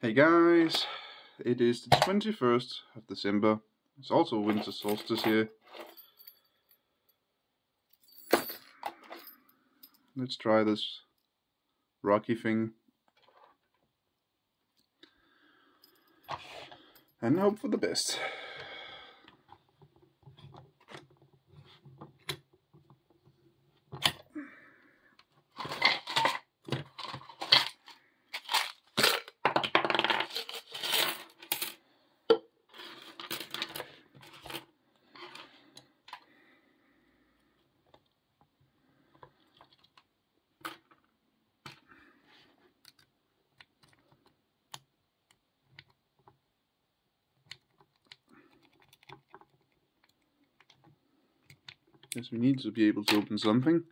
Hey guys, it is the 21st of December. It's also winter solstice here. Let's try this rocky thing and hope for the best. Guess we need to be able to open something.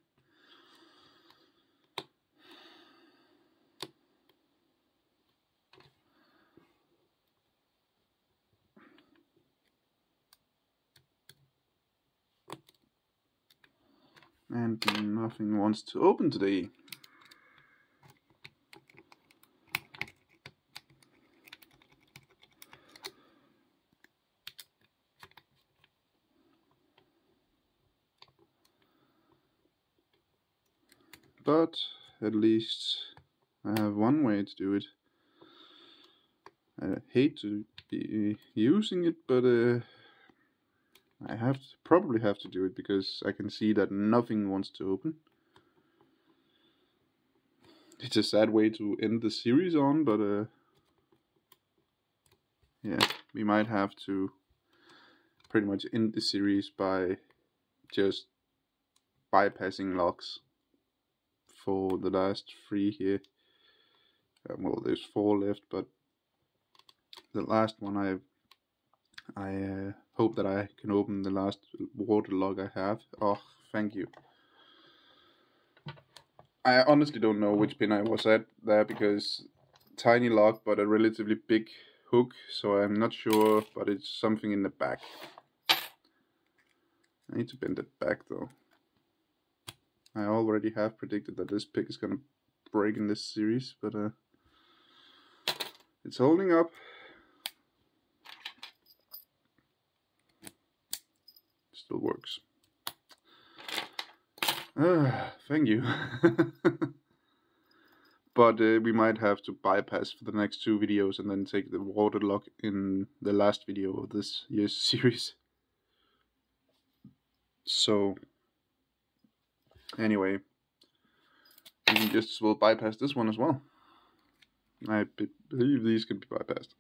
And nothing wants to open today. But at least I have one way to do it. I hate to be using it, but I probably have to do it because I can see that nothing wants to open. It's a sad way to end the series on, but yeah, we might have to pretty much end the series by just bypassing locks for the last 3 here. Well, there's 4 left, but the last one I hope that I can open the last water lock I have. Oh, thank you. I honestly don't know which pin I was at there because tiny lock but a relatively big hook, so I'm not sure, but it's something in the back. I need to bend it back though. I already have predicted that this pick is gonna break in this series, but it's holding up. Still works. Thank you. But we might have to bypass for the next 2 videos and then take the water lock in the last video of this year's series. So anyway, we can just as well bypass this one as well. I believe these can be bypassed.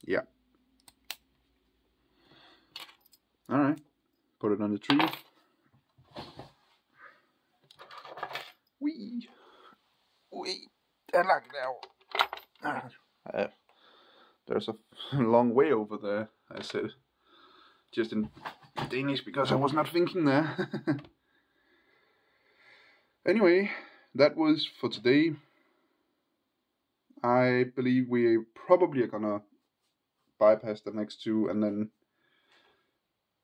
Yeah. Alright, put it on the tree. Wee! I like now. There's a long way over there, I said. Just in Danish because I was not thinking there. Anyway, that was for today. I believe we probably are gonna bypass the next 2 and then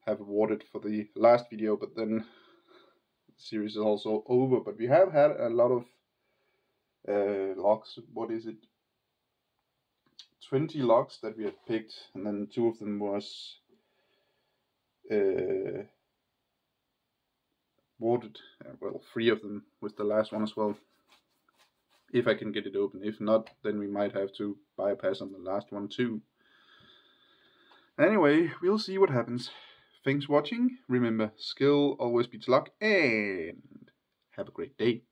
have awarded for the last video, but then the series is also over. But we have had a lot of locks. What is it? 20 locks that we have picked, and then 2 of them was awarded. Well, 3 of them with the last one as well. If I can get it open. If not, then we might have to bypass on the last one too. Anyway, we'll see what happens. Thanks for watching. Remember, skill always beats luck, and have a great day.